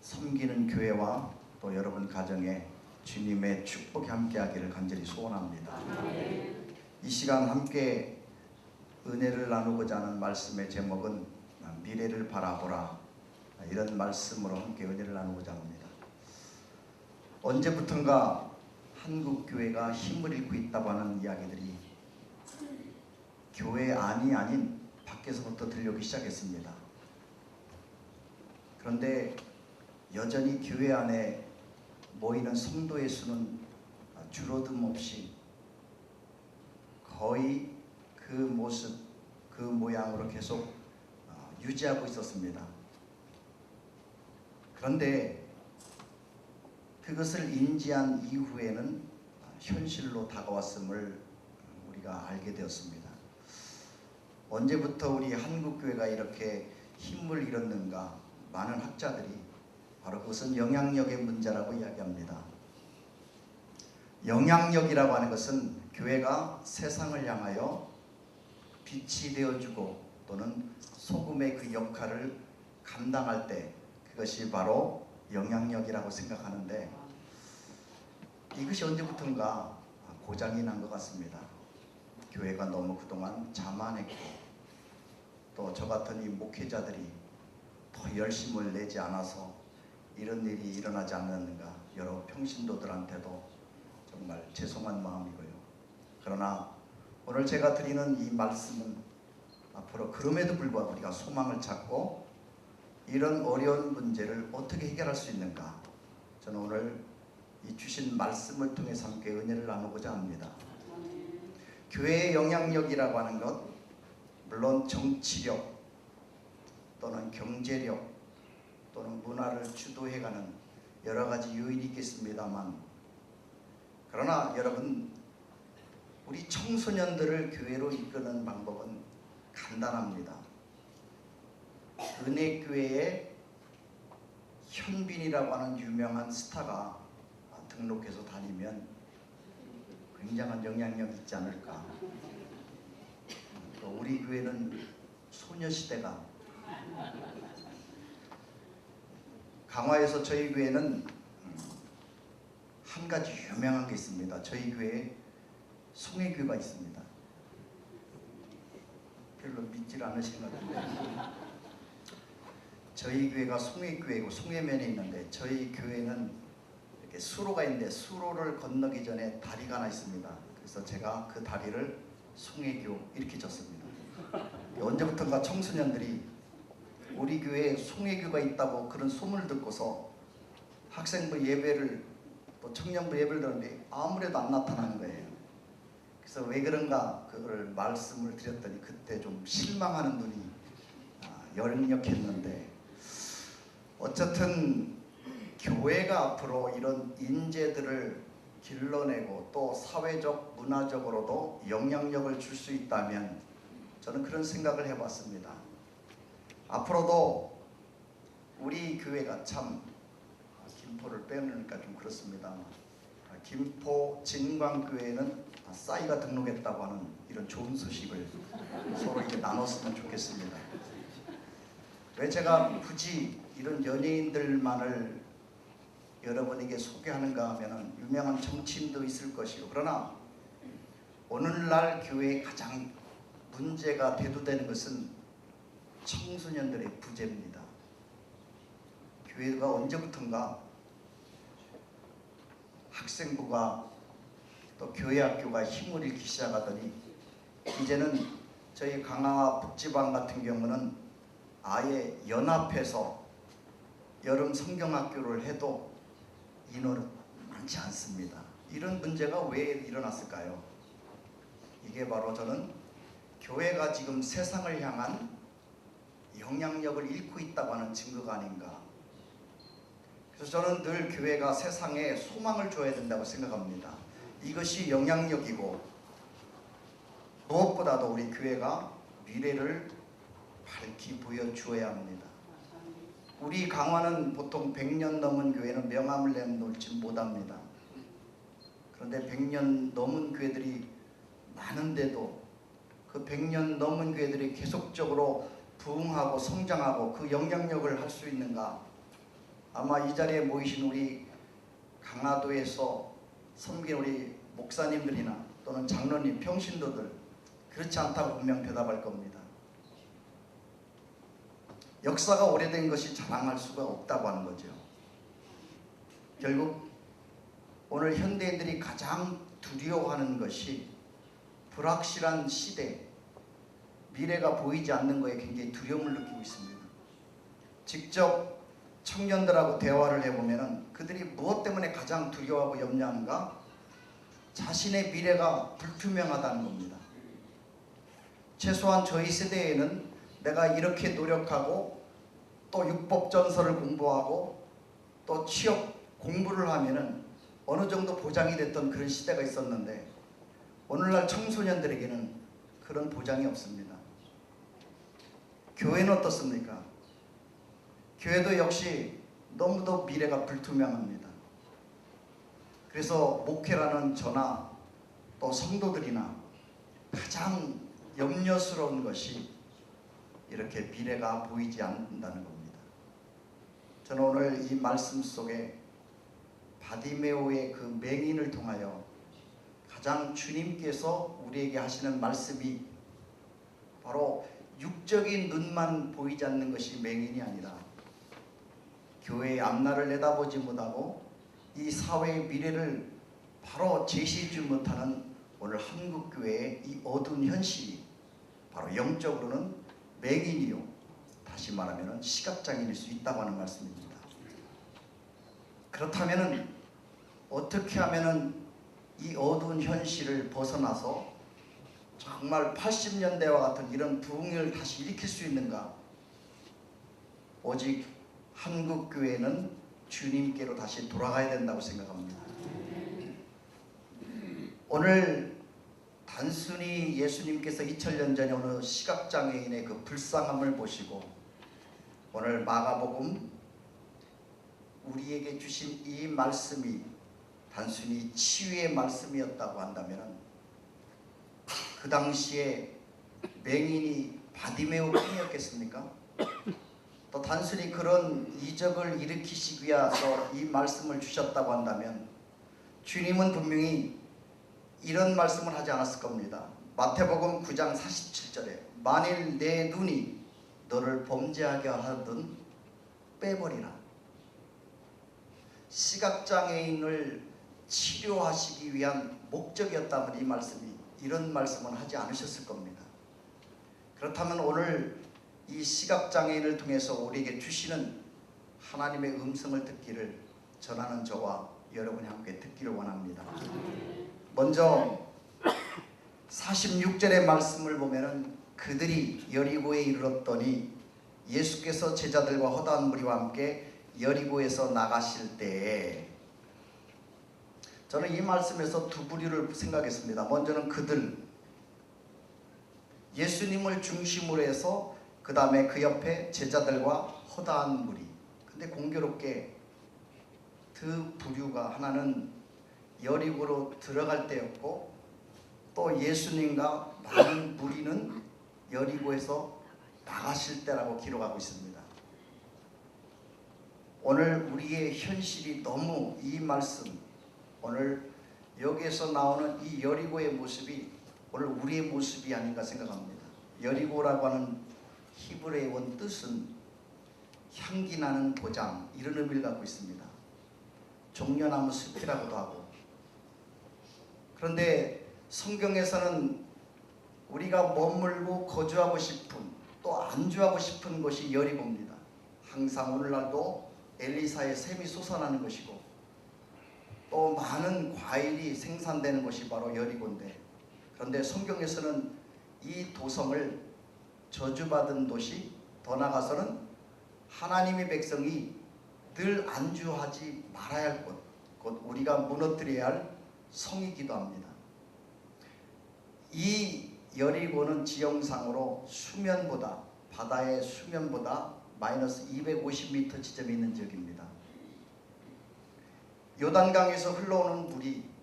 섬기는 교회와 또 여러분 가정에 주님의 축복이 함께하기를 간절히 소원합니다. 이 시간 함께 은혜를 나누고자 하는 말씀의 제목은 미래를 바라보라, 이런 말씀으로 함께 은혜를 나누고자 합니다. 언제부턴가 한국 교회가 힘을 잃고 있다고 하는 이야기들이 교회 안이 아닌 밖에서부터 들려오기 시작했습니다. 그런데 여전히 교회 안에 모이는 성도의 수는 줄어듦 없이 거의 그 모습, 그 모양으로 계속 유지하고 있었습니다. 그런데 그것을 인지한 이후에는 현실로 다가왔음을 우리가 알게 되었습니다. 언제부터 우리 한국교회가 이렇게 힘을 잃었는가? 많은 학자들이 바로 그것은 영향력의 문제라고 이야기합니다. 영향력이라고 하는 것은 교회가 세상을 향하여 빛이 되어주고 또는 소금의 그 역할을 감당할 때 그것이 바로 영향력이라고 생각하는데, 이것이 언제부턴가 고장이 난 것 같습니다. 교회가 너무 그동안 자만했고 또 저 같은 이 목회자들이 더 열심을 내지 않아서 이런 일이 일어나지 않았는가, 여러 평신도들한테도 정말 죄송한 마음이고요. 그러나 오늘 제가 드리는 이 말씀은 앞으로 그럼에도 불구하고 우리가 소망을 찾고 이런 어려운 문제를 어떻게 해결할 수 있는가, 저는 오늘 이 주신 말씀을 통해서 함께 은혜를 나누고자 합니다. 교회의 영향력이라고 하는 것, 물론 정치력 또는 경제력 또는 문화를 주도해가는 여러 가지 요인이 있겠습니다만, 그러나 여러분, 우리 청소년들을 교회로 이끄는 방법은 간단합니다. 은혜교회에 현빈이라고 하는 유명한 스타가 등록해서 다니면 굉장한 영향력이 있지 않을까. 또 우리 교회는 소녀시대가, 강화에서 저희 교회는 한 가지 유명한 게 있습니다. 저희 교회에 송혜교가 있습니다. 별로 믿질 않으시는 것 같은데, 저희 교회가 송혜교회고 송혜면에 있는데, 저희 교회는 이렇게 수로가 있는데 수로를 건너기 전에 다리가 하나 있습니다. 그래서 제가 그 다리를 송혜교 이렇게 졌습니다. 언제부턴가 청소년들이 우리 교회에 송혜교가 있다고 그런 소문을 듣고서 학생부 예배를 또 청년부 예배를 드렸는데 아무래도 안 나타나는 거예요. 그래서 왜 그런가 그걸 말씀을 드렸더니 그때 좀 실망하는 눈이 역력했는데, 어쨌든 교회가 앞으로 이런 인재들을 길러내고 또 사회적 문화적으로도 영향력을 줄 수 있다면 저는 그런 생각을 해봤습니다. 앞으로도 우리 교회가 참, 김포를 빼놓으니까 좀 그렇습니다. 김포 진광교회는 싸이가 등록했다고 하는 이런 좋은 소식을 서로 이렇게 나눴으면 좋겠습니다. 왜 제가 굳이 이런 연예인들만을 여러분에게 소개하는가 하면 유명한 정치인도 있을 것이고, 그러나 오늘날 교회에 가장 문제가 대두되는 것은 청소년들의 부재입니다. 교회가 언제부턴가 학생부가 또 교회학교가 힘을 잃기 시작하더니 이제는 저희 강화 북지방 같은 경우는 아예 연합해서 여름 성경학교를 해도 인원은 많지 않습니다. 이런 문제가 왜 일어났을까요? 이게 바로 저는 교회가 지금 세상을 향한 영향력을 잃고 있다고 하는 증거가 아닌가. 그래서 저는 늘 교회가 세상에 소망을 줘야 된다고 생각합니다. 이것이 영향력이고, 무엇보다도 우리 교회가 미래를 밝히 보여주어야 합니다. 우리 강화는 보통 100년 넘은 교회는 명함을 내놓지 못합니다. 그런데 100년 넘은 교회들이 많은데도 그 100년 넘은 교회들이 계속적으로 부흥하고 성장하고 그 영향력을 할 수 있는가? 아마 이 자리에 모이신 우리 강화도에서 섬긴 우리 목사님들이나 또는 장로님, 평신도들 그렇지 않다고 분명 대답할 겁니다. 역사가 오래된 것이 자랑할 수가 없다고 하는 거죠. 결국 오늘 현대인들이 가장 두려워하는 것이 불확실한 시대, 미래가 보이지 않는 것에 굉장히 두려움을 느끼고 있습니다. 직접 청년들하고 대화를 해보면 그들이 무엇 때문에 가장 두려워하고 염려한가? 자신의 미래가 불투명하다는 겁니다. 최소한 저희 세대에는 내가 이렇게 노력하고 또 육법전서를 공부하고 또 취업 공부를 하면은 어느 정도 보장이 됐던 그런 시대가 있었는데 오늘날 청소년들에게는 그런 보장이 없습니다. 교회는 어떻습니까? 교회도 역시 너무도 미래가 불투명합니다. 그래서 목회라는 저나 또 성도들이나 가장 염려스러운 것이 이렇게 미래가 보이지 않는다는 겁니다. 저는 오늘 이 말씀 속에 바디메오의 그 맹인을 통하여 가장 주님께서 우리에게 하시는 말씀이 바로 육적인 눈만 보이지 않는 것이 맹인이 아니라 교회의 앞날을 내다보지 못하고 이 사회의 미래를 바로 제시해주지 못하는 오늘 한국교회의 이 어두운 현실이 바로 영적으로는 맹인이요, 다시 말하면 시각장애일 수 있다고 하는 말씀입니다. 그렇다면 어떻게 하면 이 어두운 현실을 벗어나서 정말 80년대와 같은 이런 부흥을 다시 일으킬 수 있는가? 오직 한국교회는 주님께로 다시 돌아가야 된다고 생각합니다. 오늘 단순히 예수님께서 2000년 전에 어느 시각장애인의 그 불쌍함을 보시고 오늘 마가복음 우리에게 주신 이 말씀이 단순히 치유의 말씀이었다고 한다면 그 당시에 맹인이 바디메오 뿐이었겠습니까? 또 단순히 그런 이적을 일으키시기 위해서 이 말씀을 주셨다고 한다면 주님은 분명히 이런 말씀을 하지 않았을 겁니다. 마태복음 9장 47절에 만일 내 눈이 너를 범죄하게 하든 빼버리라. 시각장애인을 치료하시기 위한 목적이었다면 이 말씀이 이런 말씀은 하지 않으셨을 겁니다. 그렇다면 오늘 이 시각장애인을 통해서 우리에게 주시는 하나님의 음성을 듣기를 전하는 저와 여러분이 함께 듣기를 원합니다. 먼저 46절의 말씀을 보면은 그들이 여리고에 이르렀더니 예수께서 제자들과 허다한 무리와 함께 여리고에서 나가실 때에 저는 이 말씀에서 두 부류를 생각했습니다. 먼저는 그들, 예수님을 중심으로 해서 그 다음에 그 옆에 제자들과 허다한 무리. 근데 공교롭게 두 부류가 하나는 여리고로 들어갈 때였고 또 예수님과 많은 무리는 여리고에서 나가실 때라고 기록하고 있습니다. 오늘 우리의 현실이 너무 이 말씀, 오늘 여기에서 나오는 이 여리고의 모습이 오늘 우리의 모습이 아닌가 생각합니다. 여리고라고 하는 히브리의 원 뜻은 향기 나는 고장, 이런 의미를 갖고 있습니다. 종려나무 숲이라고도 하고. 그런데 성경에서는 우리가 머물고 거주하고 싶은, 또 안주하고 싶은 곳이 여리고입니다. 항상 오늘날도 엘리사의 샘이 솟아나는 것이고 또 많은 과일이 생산되는 곳이 바로 여리고인데, 그런데 성경에서는 이 도성을 저주받은 도시, 더 나아가서는 하나님의 백성이 늘 안주하지 말아야 할 곳, 곧 우리가 무너뜨려야 할 성이기도 합니다. 이 여리고는 지형상으로 수면보다, 바다의 수면보다 마이너스 250m 지점에 있는 지역입니다. 요단강에서 흘러오는 물이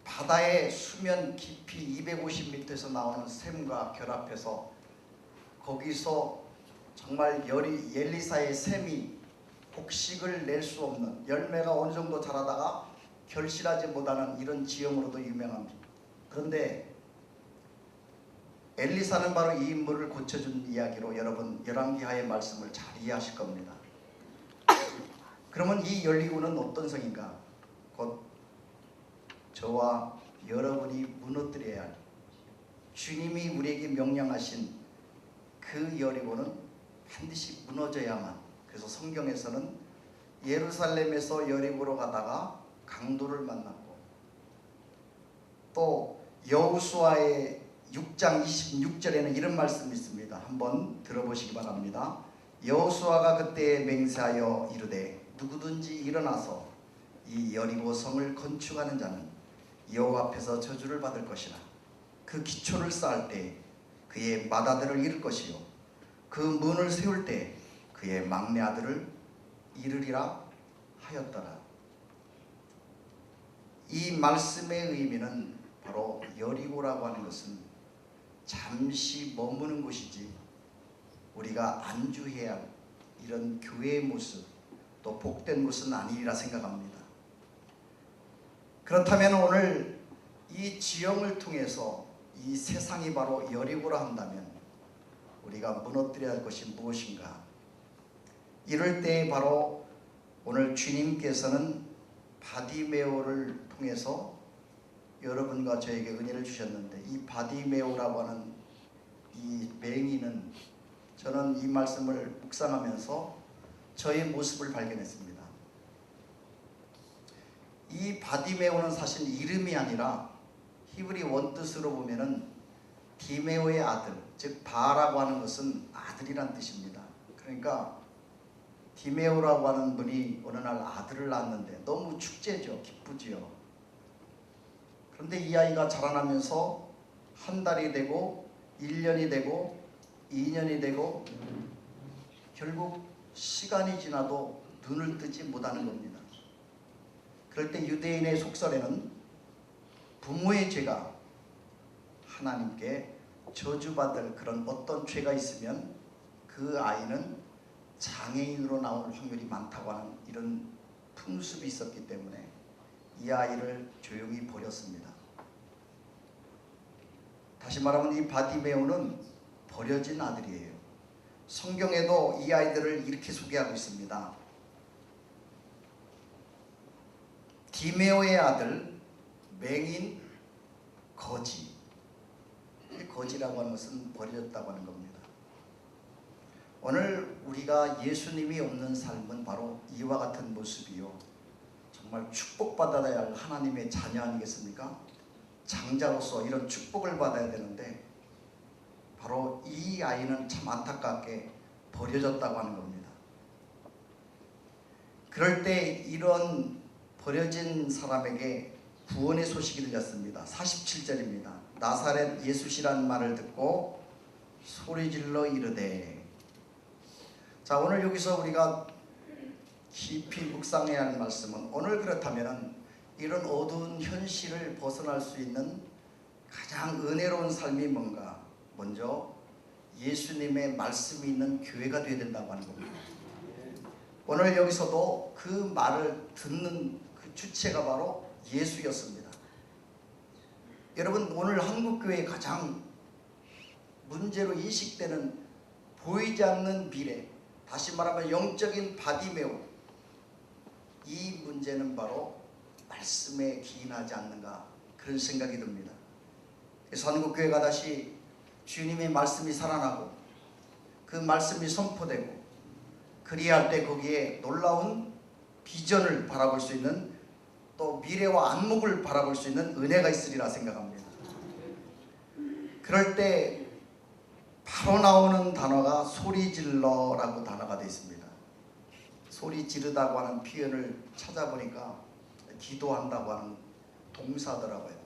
바다의 수면 깊이 250m에서 나오는 샘과 결합해서 거기서 정말 엘리사의 샘이 곡식을 낼 수 없는, 열매가 어느 정도 자라다가 결실하지 못하는 이런 지형으로도 유명합니다. 그런데 엘리사는 바로 이 인물을 고쳐준 이야기로 여러분 열왕기하의 말씀을 잘 이해하실 겁니다. 그러면 이 여리고는 어떤 성인가? 곧 저와 여러분이 무너뜨려야 할, 주님이 우리에게 명령하신 그 여리고는 반드시 무너져야만. 그래서 성경에서는 예루살렘에서 여리고로 가다가 강도를 만났고, 또 여호수아의 6장 26절에는 이런 말씀이 있습니다. 한번 들어보시기 바랍니다. 여호수아가 그때 맹세하여 이르되 누구든지 일어나서 이 여리고 성을 건축하는 자는 여호와 앞에서 저주를 받을 것이라. 그 기초를 쌓을 때 그의 맏아들을 잃을 것이요 그 문을 세울 때 그의 막내 아들을 잃으리라 하였더라. 이 말씀의 의미는 바로 여리고라고 하는 것은 잠시 머무는 곳이지 우리가 안주해야 할 이런 교회의 모습, 또 복된 곳은 아니리라 생각합니다. 그렇다면 오늘 이 지형을 통해서 이 세상이 바로 여리고라 한다면 우리가 무너뜨려야 할 것이 무엇인가? 이럴 때 바로 오늘 주님께서는 바디메오를 통해서 여러분과 저에게 은혜를 주셨는데, 이 바디메오라고 하는 이 맹인은 저는 이 말씀을 묵상하면서 저의 모습을 발견했습니다. 이 바디메오는 사실 이름이 아니라 히브리 원뜻으로 보면은 디메오의 아들, 즉 바라고 하는 것은 아들이란 뜻입니다. 그러니까 디메오라고 하는 분이 어느 날 아들을 낳았는데 너무 축제죠. 기쁘지요. 그런데 이 아이가 자라나면서 한 달이 되고 1년이 되고 2년이 되고 결국 시간이 지나도 눈을 뜨지 못하는 겁니다. 그럴 때 유대인의 속설에는 부모의 죄가 하나님께 저주받을 그런 어떤 죄가 있으면 그 아이는 장애인으로 나올 확률이 많다고 하는 이런 풍습이 있었기 때문에 이 아이를 조용히 버렸습니다. 다시 말하면 이 바디메오는 버려진 아들이에요. 성경에도 이 아이들을 이렇게 소개하고 있습니다. 디메오의 아들, 맹인, 거지. 거지라고 하는 것은 버려졌다고 하는 겁니다. 오늘 우리가 예수님이 없는 삶은 바로 이와 같은 모습이요, 정말 축복받아야 할 하나님의 자녀 아니겠습니까? 장자로서 이런 축복을 받아야 되는데 바로 이 아이는 참 안타깝게 버려졌다고 하는 겁니다. 그럴 때 이런 버려진 사람에게 구원의 소식이 들렸습니다. 47절입니다. 나사렛 예수시라는 말을 듣고 소리질러 이르되. 자, 오늘 여기서 우리가 깊이 묵상해야 하는 말씀은, 오늘 그렇다면 이런 어두운 현실을 벗어날 수 있는 가장 은혜로운 삶이 뭔가? 먼저 예수님의 말씀이 있는 교회가 되어야 된다고 하는 겁니다. 오늘 여기서도 그 말을 듣는 그 주체가 바로 예수였습니다. 여러분, 오늘 한국교회의 가장 문제로 인식되는 보이지 않는 미래, 다시 말하면 영적인 바디메오, 이 문제는 바로 말씀에 기인하지 않는가, 그런 생각이 듭니다. 그래서 한국교회가 다시 주님의 말씀이 살아나고 그 말씀이 선포되고 그리할 때 거기에 놀라운 비전을 바라볼 수 있는, 또 미래와 안목을 바라볼 수 있는 은혜가 있으리라 생각합니다. 그럴 때 바로 나오는 단어가 소리질러라고 단어가 되어 있습니다. 소리 지르다고 하는 표현을 찾아보니까 기도한다고 하는 동사더라고요.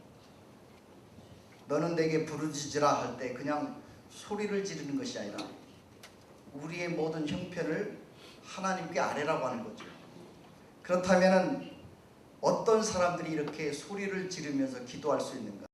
너는 내게 부르짖으라 할 때 그냥 소리를 지르는 것이 아니라 우리의 모든 형편을 하나님께 아뢰라고 하는 거죠. 그렇다면 어떤 사람들이 이렇게 소리를 지르면서 기도할 수 있는가?